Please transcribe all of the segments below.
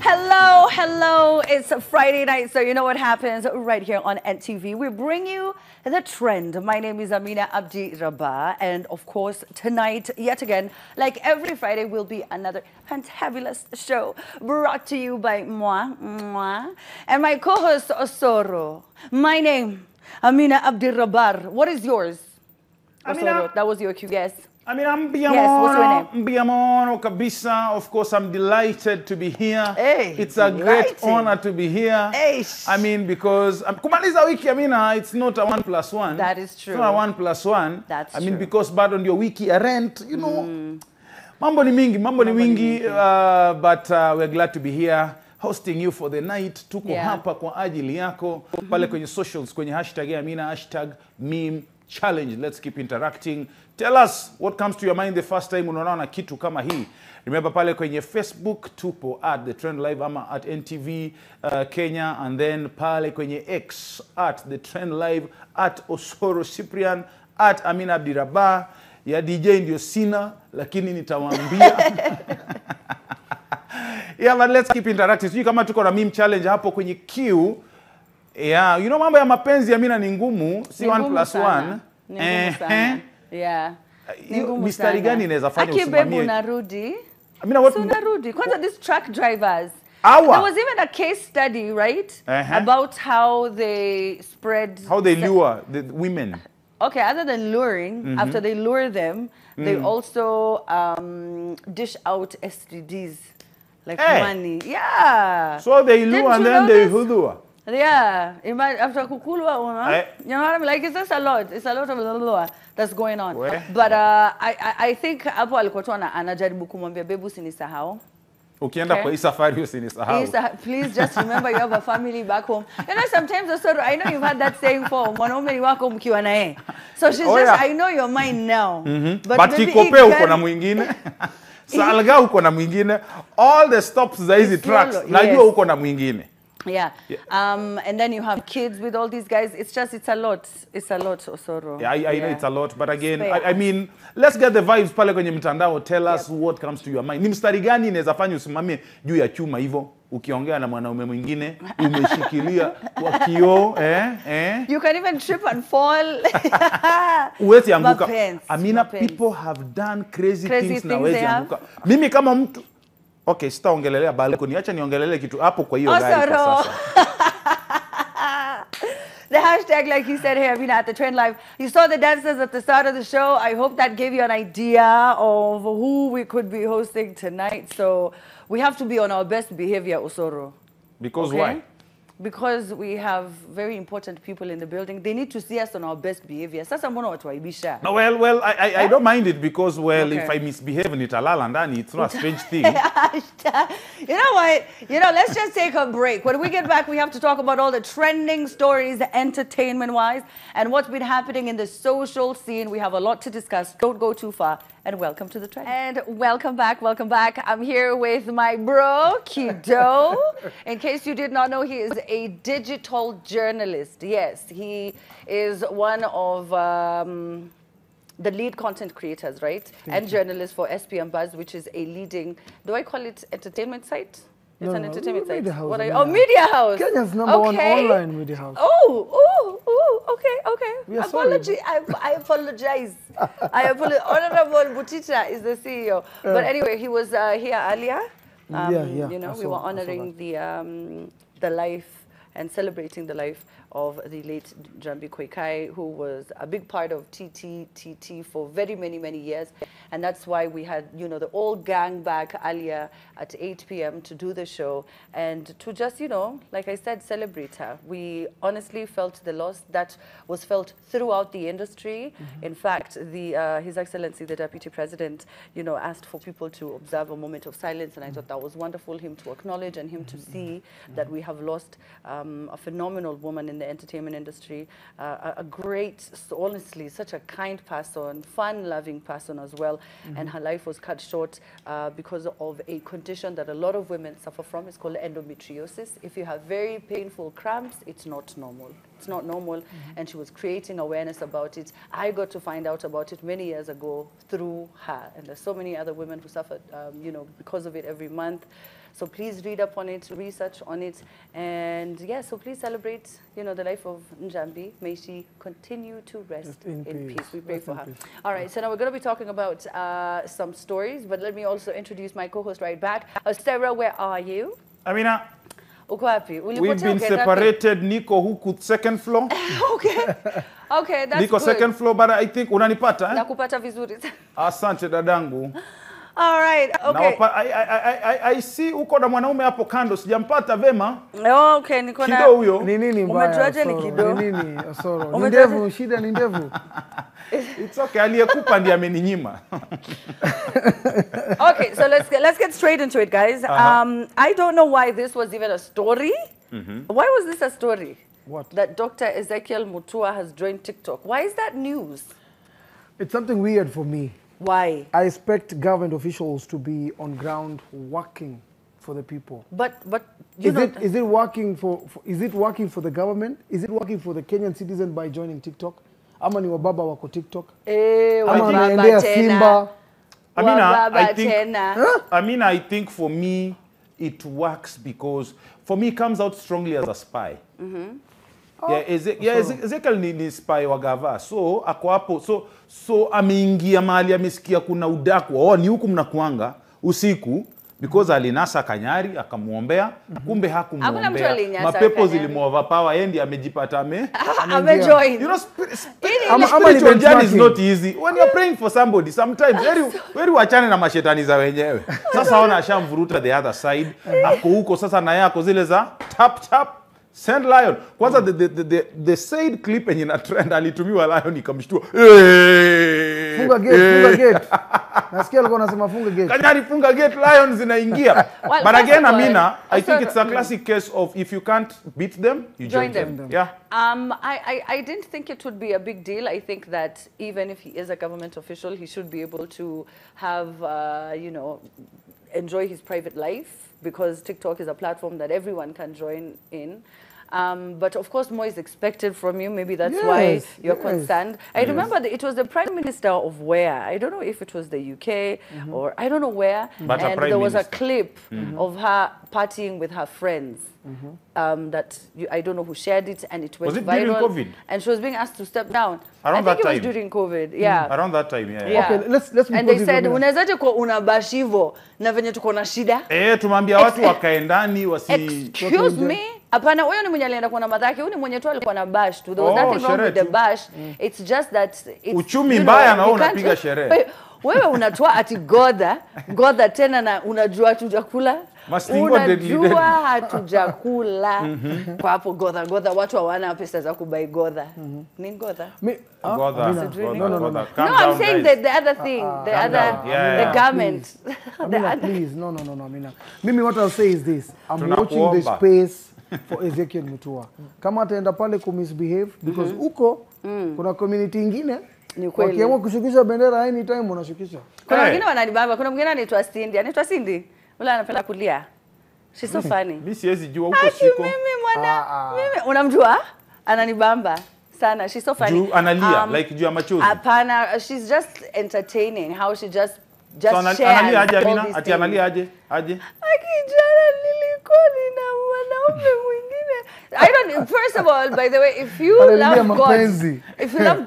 Hello, hello. It's a Friday night, so you know what happens right here on NTV. We bring you the trend. My name is Amina Abdi Rabah, and of course, tonight, yet again, like every Friday, will be another fantabulous show brought to you by moi, and my co-host Osoro. My name, Amina Abdi Rabah. What is yours? Osoro, that was your cue guess. I mean, yes, what's your name? Mbiamono kabisa. Of course, I'm delighted to be here. Hey, it's a great honor to be here. Hey. I mean, because kumaliza wiki, Amina, it's not a 1+1. That is true. It's not a 1+1. That's I mean, true. because bad on your wiki rent, you know, mambo ni mingi, but we're glad to be here hosting you for the night. Tuko hapa kwa ajili yako pale kwenye socials, kwenye hashtag Amina, hashtag meme challenge. Let's keep interacting. Tell us what comes to your mind the first time unaona kitu kama hii. Remember pale kwenye Facebook tupo at The Trend Live ama at NTV Kenya, and then pale kwenye X at The Trend Live, at Osoro Cyprian, at Amina Abdi Rabah. Ya DJ ndio sina, lakini nitawaambia. Yeah, but let's keep interacting. Sijui kama tuko na meme challenge hapo kwenye queue. Yeah, you know mambo ya mapenzi ya Amina ni ngumu, si 1+1. Yeah. Mistari gani inaweza fanya usimamie? Akibebu narudi. Amina, what? So narudi. Kwanza these truck drivers. Awa. There was even a case study, right? About how they spread. How they lure the women. Okay, other than luring, after they lure them, they also dish out STDs. Like money. Yeah. So they lure and then they hudua. Yeah, after kukulwa, you know what I mean? Like, it's just a lot. It's a lot of that's going on. But I think hapo alikuwa tu anajaribu kumwambia bebu sinisahau. Ukienda kwa hii safari usinisahau. Please just remember you have a family back home. You know, sometimes also, I know you've had that saying for mwanaume ni wako mkiwa na yeye. So she's just, I know your mind now. But kikope uko na mwingine. Salga uko na mwingine. All the stops za hizi trucks, najua uko na mwingine. Yeah. And then you have kids with all these guys. It's a lot. It's a lot, Osoro. Yeah, I know it's a lot. But again, I mean, let's get the vibes pale kwenye mtandao. Tell us what comes to your mind. Ni mstari gani inaweza fanya usimamie juu ya chuma hivyo ukiongea na mwanaume mwingine umeshikilia kwa kioo You can even trip and fall. Uwezi anguka. Amina, people have done crazy things na wezi anguka. Mimi kama mtu okay, sitaongelelea balkoni. Acha niongelele kitu hapo kwa hiyo gari kwa sasa. The hashtag, like you said here, Amina, at The Trend Live. You saw the dancers at the start of the show. I hope that gave you an idea of who we could be hosting tonight. So we have to be on our best behavior, Osoro. Because why? Because we have very important people in the building. They need to see us on our best behavior. Sasa mbona watu waibisha? Well, I don't mind it because, well, if I misbehave nitalala ndani, it's not a strange thing. You know what? You know, let's just take a break. When we get back, we have to talk about all the trending stories, entertainment-wise, and what's been happening in the social scene. We have a lot to discuss. Don't go too far. And welcome to The Trend. And welcome back, welcome back. I'm here with my bro, Kido. In case you did not know, he is a digital journalist. Yes, he is one of the lead content creators, right? And journalist for SPM Buzz, which is a leading, do I call it entertainment site? It's an entertainment site. Media house, Media house. Kenya's number one online media house. Okay. I apologize. Honorable Butita is the CEO. But anyway, he was here earlier. You know, we were honoring the life and celebrating the life of the late Jambi Kwekai, who was a big part of TT for very many years. And that's why we had, you know, the old gang back earlier at 8 p.m. to do the show and to just, you know, like I said, celebrate her. We honestly felt the loss that was felt throughout the industry. In fact, His Excellency, the Deputy President, you know, asked for people to observe a moment of silence. And I thought that was wonderful, him to acknowledge and him to see that we have lost a phenomenal woman in the entertainment industry, a great, honestly, such a kind person, fun-loving person as well. And her life was cut short because of a condition that a lot of women suffer from. It's called endometriosis. If you have very painful cramps, it's not normal. it's not normal, and she was creating awareness about it. I got to find out about it many years ago through her, and there's so many other women who suffered, you know, because of it every month. So please read up on it, research on it, and yeah, so please celebrate, you know, the life of Njambi. May she continue to rest in peace. We pray for her. All right, so now we're going to be talking about some stories, but let me also introduce my co-host right back. Sarah, where are you? Amina, uko wapi? we've been separated. Niko huku second floor. Okay. Okay, that's Niko good. second floor, but I think unanipata, eh? Nakupata vizuri. Asante dadangu. All right, okay. Now, I see uko na mwanaume hapo kando, sijampata vema. Okay, niko na Kido huyo. Ni nini mbaya? Umejuaje ni kido? Ni nini Osoro? Ni ndevu, shida ni ndevu. It's okay, aliyekupa ndiye ameninyima. Okay, so let's get straight into it, guys. I don't know why this was even a story. Why was this a story? What? That Dr. Ezekiel Mutua has joined TikTok. Why is that news? It's something weird for me. Why? I expect government officials to be on ground working for the people. But you know, is it working for the government? Is it working for the Kenyan citizen by joining TikTok? Ama ni wababa wako TikTok? Ama naendea Simba? Amina, I think for me it works because for me it comes out strongly as a spy. Ezekiel ni spy wa gava. So ako hapo, so ameingia mahali amesikia kuna udaku. Ni huku mnakuanga usiku because alinasa Kanyari akamuombea, kumbe hakumuombea. Mapepo zilimuoverpower, yeye amejipata amejoin. You know, spiritual journey is not easy. When you're praying for somebody, sometimes very wachane na mashetani za wenyewe. Sasa ona ashamvuruta the other side. Ako huko sasa na yako zile za tap send lion. Kwanza the said clip yenye na trend alitumiwa lion ikamshtua. Funga gate. Nasikia alikuwa anasema funga gate. Kanyari funga gate, lions zinaingia. But again, Amina, I think it's a classic case of if you can't beat them, you join them. Yeah. I didn't think it would be a big deal. I think that even if he is a government official, he should be able to have, you know, enjoy his private life, because TikTok is a platform that everyone can join in. But of course, more is expected from you. Maybe that's why you're concerned. I remember it was the Prime Minister of where? I don't know if it was the UK or I don't know where. But and there was a clip of her partying with her friends. That I don't know who shared it, and it went was it viral. During COVID? And she was being asked to step down. Around that time. I think it was during COVID. Yeah. Around that time, yeah. Okay, let's and they said, unawezaje kwa unabashivo na venye tuko na shida? Tumambia watu wakaendani wasi. Excuse me. Hapana, huyo ni mwenye alienda kwa na madhaki, huyo ni mwenye tu alikuwa na bash tu. There was nothing wrong with the bash. It's just that it's uchumi mbaya na unapiga sherehe. Wewe unatoa ati godha tena na unajua tujakula. Unajua hatujakula. Kwa hapo godha watu hawana pesa za kubai godha. Ni godha? Godha. No, I'm saying that the other thing, the garment. Please, no, Amina. Mimi, what I'll say is this. I'm watching the space for Ezekiel Mutua. Kama ataenda pale ku misbehave, because uko kuna community ingine wakiamua kushukisha bendera anytime wanashukisha. Kuna wengine wananibamba, kuna mwingine anaitwa Cindy. Ule anapenda kulia. She's so funny. Mimi siwezi jua huko siko. Mimi unamjua? Ananibamba sana. She's so funny. Juu analia like juu ya machozi. Hapana, she's just entertaining how she just so shares. Analia aje Amina? Ati analia aje? Akijana nilikuwa nina mwanaume mwingine. I don't, first of all, by the way, if you love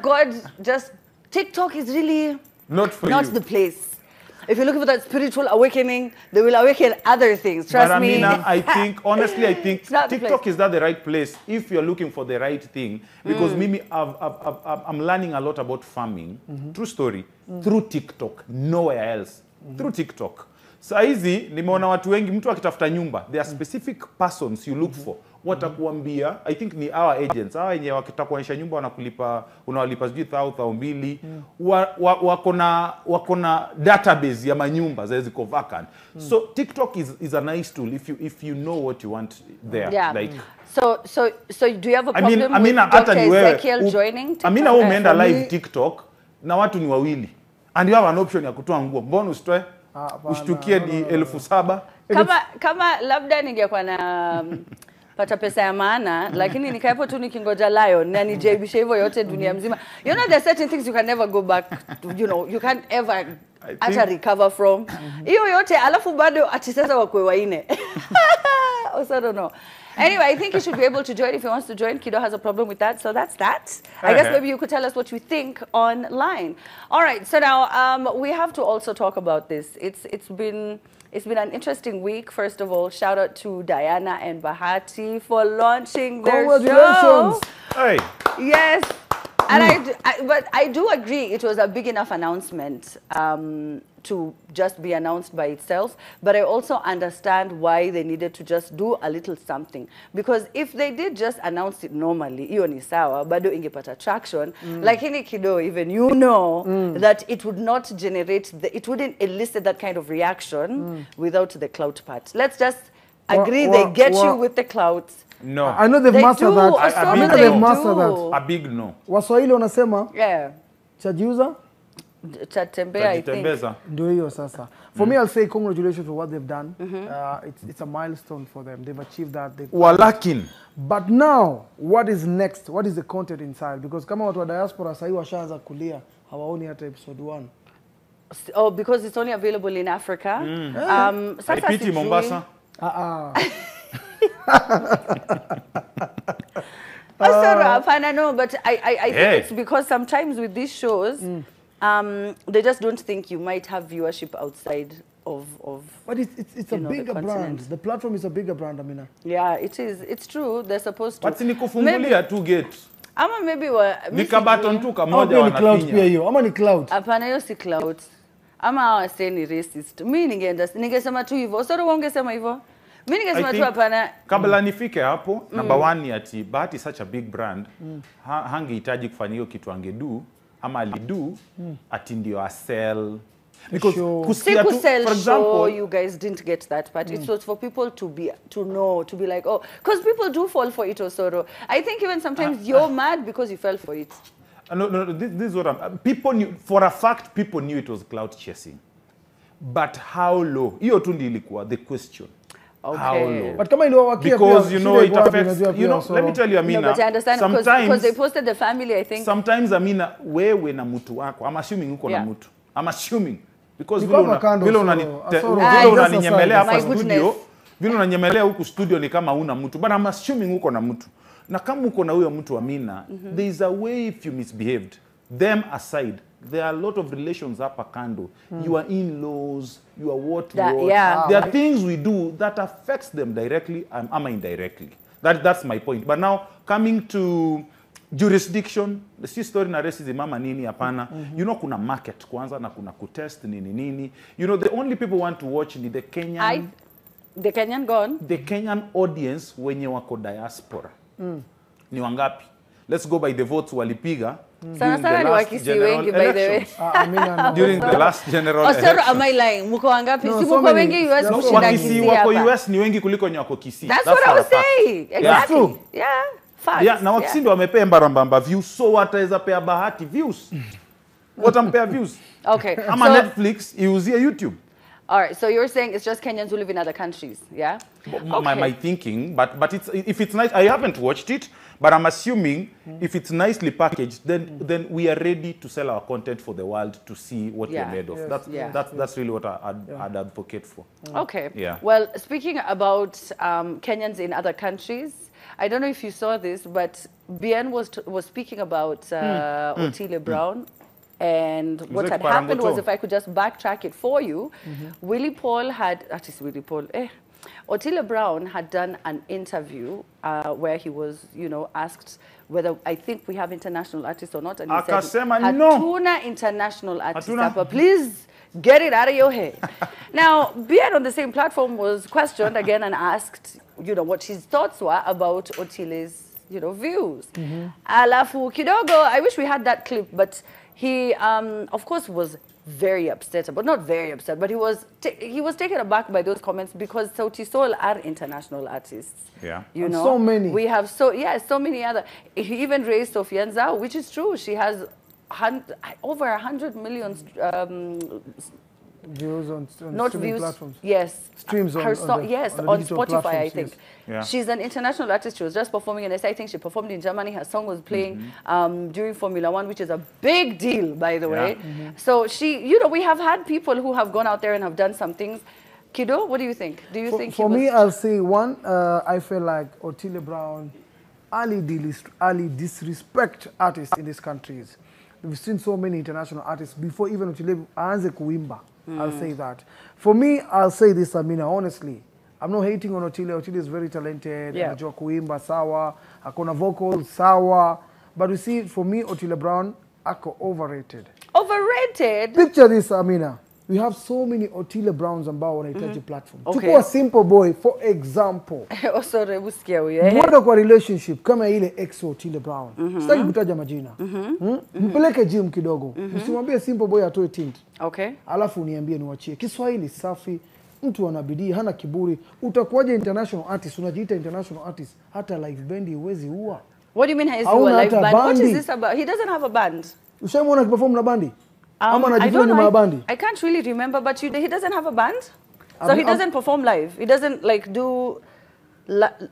God, just TikTok is really not the place. If you're looking for that spiritual awakening, they will awaken other things. Trust me. Amina, I think TikTok is not the right place if you're looking for the right thing. Because Mimi, I'm learning a lot about farming. True story. Through TikTok. Nowhere else. Through TikTok. Saa hizi nimeona watu wengi, mtu akitafuta nyumba, there are specific persons you look for. Watakuambia, I think ni our agents, hawa wenye wakitakuonyesha nyumba unawalipa sijui 1,000 wako na database ya manyumba ziko vacant. So TikTok is a nice tool if you know what you want there. Yeah. Like so do you have a problem with Dr. Ezekiel joining TikTok? Amina, umeenda live TikTok na watu ni wawili. And you have an option ya kutoa nguo. Mbona usitoe? Ushtukie ni 7,000. Kama labda ningekuwa na pata pesa ya maana, lakini nikaepo tu nikingoja Lion na nijaibisha hivyo yote dunia mzima. You know, there are certain things you can never go back to, you know, you can't ever recover from. Hiyo yote alafu bado ati sasa wakwe waine. Also, I don't know. Anyway, I think he should be able to join if he wants to join. Kido has a problem with that, so that's that. I guess maybe you could tell us what you think online. All right, so now we have to also talk about this. It's been an interesting week. First of all, shout out to Diana and Bahati for launching their show. Hey. Yes. And but I do agree it was a big enough announcement to just be announced by itself. But I also understand why they needed to just do a little something. Because if they did just announce it normally, iyo ni sawa, bado ingepata traction. Like in Kido, even you know that it would not generate, it wouldn't elicit that kind of reaction without the clout part. Let's just agree they get you with the clout. No. I know they've mastered that. I know they've mastered that. A big no. Waswahili wanasema chajiuza chatembea, I think. Ndio hiyo sasa. For me, I'll say congratulations for what they've done. It's a milestone for them. They've achieved that. Walakin. But now, what is next? What is the content inside? Because kama watu wa diaspora sahi washaanza kulia, hawaoni hata episode 1. Oh, because it's only available in Africa. I pity Mombasa. No, but I think it's because sometimes with these shows, they just don't think you might have viewership outside of but it's a bigger brand. The platform is a bigger brand, Amina. Yeah, it is. It's true. They're supposed to. But ni kufungulia tu gate. Ama maybe Nika button tu kamoja wanafinya. Cloud pia hiyo. Ama ni cloud. Hapana, hiyo si cloud. Ama hawasemi ni racist. Mimi ningesema tu hivyo. Sasa wangesema hivyo. Mimi ningesema tu hapana. Kabla nifike hapo, number 1 ni ati Bahati such a big brand. Hangehitaji kufanya hiyo kitu angedu ama alidu ati ndio asell. Because kusikia tu, for example, you guys didn't get that part. It was for people to know, to be like, oh, because people do fall for it also. I think even sometimes you're mad because you fell for it. No, this is what people knew, for a fact, people knew it was clout chasing. But how low? Hiyo tu ndio ilikuwa the question. Okay. How low? But kama iliwawakia because you know it affects, you know, let me tell you, Amina, no, but I understand because they posted the family, I think. Sometimes, Amina, wewe na mtu wako, I'm assuming uko na mtu. I'm assuming. Because vile unaninyemelea hapa studio, vile unanyemelea huku studio ni kama una mtu. But I'm assuming uko na mtu. Na kama uko na huyo mtu, Amina, there is a way if you misbehaved. Them aside, there are a lot of relations hapa kando. You are in-laws, you are what. There are things we do that affects them directly and indirectly. That's my point. But now, coming to jurisdiction, the story na racism mama nini hapana. You know kuna market kwanza na kuna kutest nini. You know the only people want to watch ni the Kenyan. The Kenyan gone. The Kenyan audience wenye wako diaspora. Ni wangapi? Let's go by the votes walipiga. Sana ni wakisi wengi by the way. During the last general election. Sir, am I lying? Muko wangapi? Si muko wengi US kushinda Kisii hapa. Wako US ni wengi kuliko wenye wako Kisii. That's what I was saying. Exactly. Yeah. Facts. Yeah, na wakisi ndio wamepea mbamba views, so wataweza pea Bahati views. Watampea views. Okay. Ama so, Netflix iuzie YouTube. All right, so you're saying it's just Kenyans who live in other countries, yeah? My thinking, but if it's nice, I haven't watched it, but I'm assuming if it's nicely packaged, then we are ready to sell our content for the world to see what we're made of. Yes. That's really what I'd advocate for. Okay. Yeah. Well, speaking about Kenyans in other countries, I don't know if you saw this, but Bien was speaking about Otile Brown. And what had happened was, if I could just backtrack it for you, Willie Paul had, Otile Brown had done an interview where he was, asked whether I think we have international artists or not. And he said, Hatuna international artists, but please get it out of your head. Now, Bien on the same platform was questioned again and asked, what his thoughts were about Otile's, views. Alafu kidogo, I wish we had that clip, but he, of course, was very upset, but not very upset, but he was taken aback by those comments because Sauti Sol are international artists. Yeah. So many. We have so many other. He even raised Sofian Zhao, which is true. She has over 100 million views on not streaming views, platforms. Yes. Streams on, her song, on Spotify, I think. Yes. Yeah. She's an international artist. She was just performing in SA. I think she performed in Germany. Her song was playing during Formula One, which is a big deal, by the way. So she, we have had people who have gone out there and have done some things. Kido, what do you think? Do you think for me, I'll say one, I feel like Otile Brown, Ali disrespect artists in these countries. We've seen so many international artists before even Otile aanze kuimba. I'll say that. For me, I'll say this, Amina, honestly. I'm not hating on Otile. Otile is very talented. Yeah. Anajua kuimba, sawa. Akona vocal, sawa. But you see, for me, Otile Brown, ako overrated. Overrated? Picture this, Amina. We have so many Otile Browns ambao wanahitaji platform. Okay. Chukua Simple Boy, for example. Sorry, usikia huyo. Mwenda kwa relationship kama ile ex Otile Brown. Sitaki kutaja majina. Mpeleke gym kidogo. Msimwambie Simple Boy atoe tint. Okay. Alafu niambie niwachie. Kiswahili safi. Mtu ana bidii, hana kiburi. Utakuwaje international artist? Unajiita international artist. Hata live band huwezi ua. What do you mean has he a live band? What is this about? He doesn't have a band. Ushamuona akiperform na bandi? Ama I anajifanya don't nyuma ya bandi? I can't really remember, but he doesn't have a band? So he doesn't perform live? He doesn't like do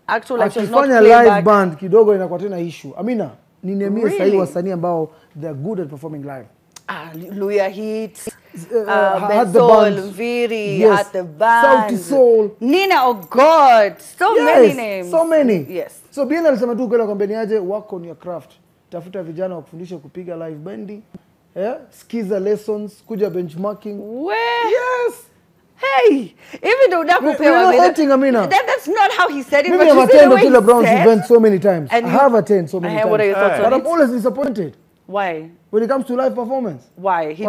actual like just not akifanya live band kidogo inakuwa tena issue. Amina, ninemie sahi wasanii ambao they are good at performing live. Luya Hits, Had the Benzol, band. Viri, Yes. at the band. Sauti Soul. Nina, oh God, so many names. So many. Yes. So Biena alisema tu kwenda kwambeni aje work on your craft. Tafuta vijana wa kufundisha kupiga live bandi. Skiza lessons, kuja benchmarking. Where? Yes. Hey, even though that that's not how he said it. Maybe I've attended Otile Brown's event so many times. I have attended so many times. What are your thoughts on but it? I'm always disappointed. Why? When it comes to live performance. Why? He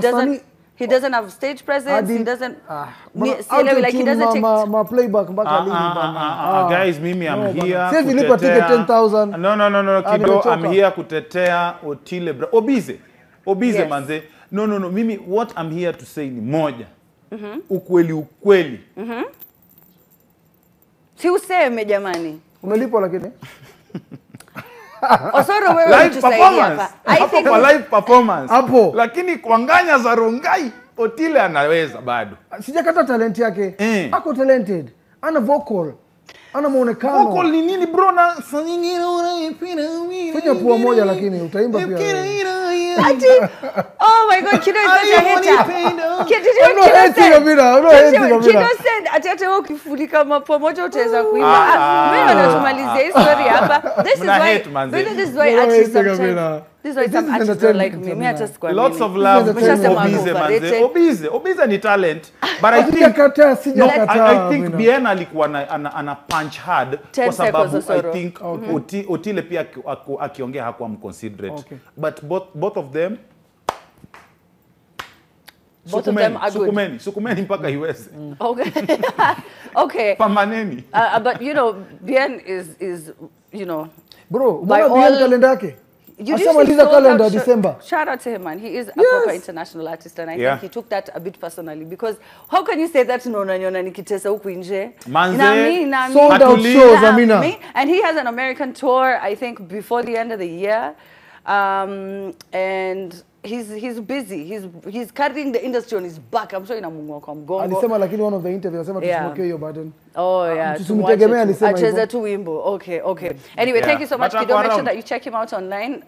doesn't have stage presence. He doesn't. Like he doesn't take my playback. Guys, Mimi, I'm here. Say Philippa ticket 10,000. No, Kido, I'm here kutetea Otile Brown. Obize yes. Manze. No. Mimi, what I'm here to say ni moja. Ukweli. Si useme jamani. Umelipo lakini. Osoro wewe tusaidia hapa. I think for live performance. Hapo. Lakini kuanganya za Rongai, Otile anaweza bado. Sijakata talent yake. Ako talented. Ana vocal. Ana muonekano. Vocal ni nini bro na fanya pua moja lakini utaimba pia. Ati, oh my God, Kido is such a hater. Kido said, ati wewe ukifunika mapua moja utaweza kuimba. Mimi natumalizia hii story hapa. This is why actually sometimes. This is why some artists don't like me. Me just kwa lots of love Obize ni talent, but I think Biena alikuwa ana punch hard kwa sababu I think Otile pia akiongea hakuwa mconsiderate. But both of them Sukumeni mpaka US. Okay. Okay. Pamaneni. But Bien is bro, mbona Bien kalenda yake? Shout out to him, man. He is a proper international artist, and I think he took that a bit personally, because how can you say that nona nikitesa huku nje? Sold out shows, Amina. And he has an American tour, I think, before the end of the year. And he's busy. He's carrying the industry on his back. I'm sure inamungo kwa mgongo. Alisema lakini one of the interviews alisema tusimwekee hiyo burden. Oh yeah. Tusimtegemea alisema hivyo. Acheza tu wimbo. Okay. Anyway, thank you so much, Kido. Make sure that you check him out online.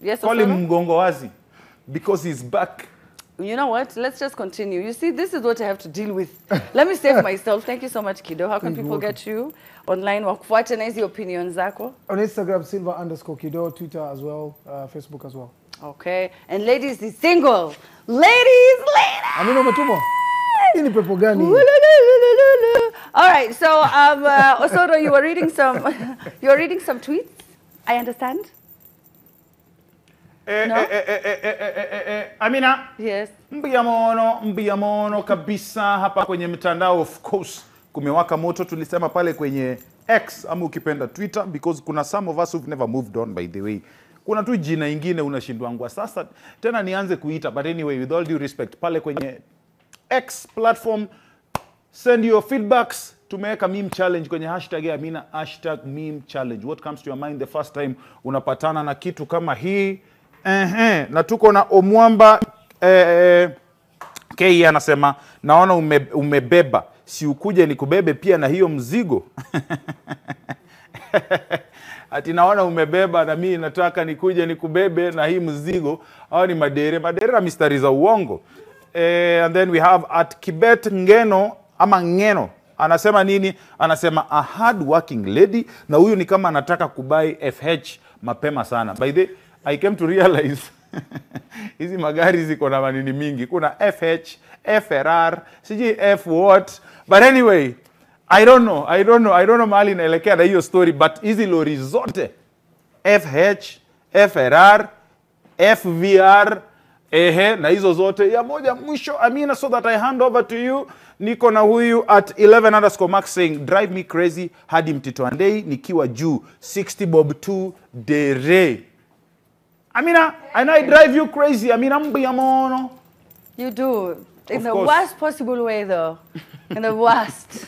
Yes, call him mgongo wazi because he's back. You know what? Let's just continue. You see, this is what I have to deal with. Let me save myself. Thank you so much, Kido. How can people get you online? Wakufuate na hizi opinions zako? On Instagram, Silva_Kido, Twitter as well, Facebook as well. Okay. And ladies, he's single. Ladies! Amina umetumwa? Hii ni pepo gani? All right. So, Osoro, you were reading some tweets. I understand. Amina. Yes. Mbiamono kabisa hapa kwenye mtandao. Of course, kumewaka moto, tulisema pale kwenye X ama ukipenda Twitter, because kuna some of us who've never moved on, by the way. Kuna tu jina ingine unashindwangwa. Sasa tena nianze kuita, but anyway, with all due respect, pale kwenye X platform, send your feedbacks. Tumeweka meme challenge kwenye hashtag ya Amina, #meme challenge. What comes to your mind the first time unapatana na kitu kama hii? Na tuko na Omwamba Kei anasema naona umebeba, si ukuje nikubebe pia na hiyo mzigo. Ati naona umebeba na mimi nataka nikuje nikubebe na hii mzigo. Hao ni madere na mistari za uongo. And then we have at Kibet Ngeno ama Ngeno. Anasema nini? Anasema a hard working lady, na huyu ni kama anataka kubai FH mapema sana. By the way, I came to realize hizi magari ziko na manini mingi. Kuna FH, FRR, siji F what. But anyway, I don't know mahali naelekea na hiyo story, but hizi lori zote FH, FRR, FVR, na hizo zote ya moja mwisho. Amina, so that I hand over to you. Niko na huyu at 11_Max saying drive me crazy hadi Mtito Andei nikiwa juu 60 bob 2 dere. Amina, I know I drive you crazy. Amina, mbiya mono. You do. In the worst possible way, though. In the worst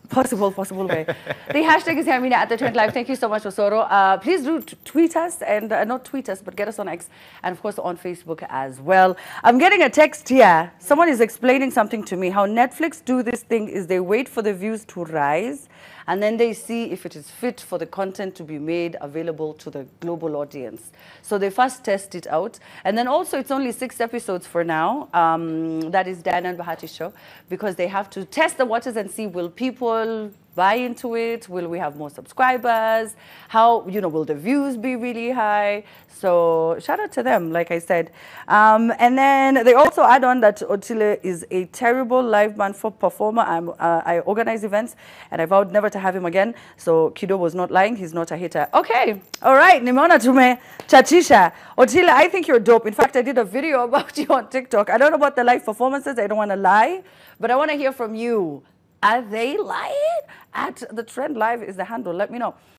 possible way. The hashtag is Amina at the Trend Live. Thank you so much, Osoro. Please do tweet us, and not tweet us, but get us on X, and of course on Facebook as well. I'm getting a text here. Someone is explaining something to me. How Netflix do this thing is they wait for the views to rise, and then they see if it is fit for the content to be made available to the global audience. So they first test it out. And then also it's only 6 episodes for now. That is Diana and Bahati show, because they have to test the waters and see, will people buy into it? Will we have more subscribers? How, will the views be really high? So shout out to them, like I said. And then they also add on that Otile is a terrible live band for performer. I organize events, and I vowed never to have him again. So Kido was not lying. He's not a hater. Okay. All right. Nimeona tume chachisha. Otile, I think you're dope. In fact, I did a video about you on TikTok. I don't know about the live performances. I don't want to lie, but I want to hear from you. Are they lying? At the Trend Live is the handle. Let me know.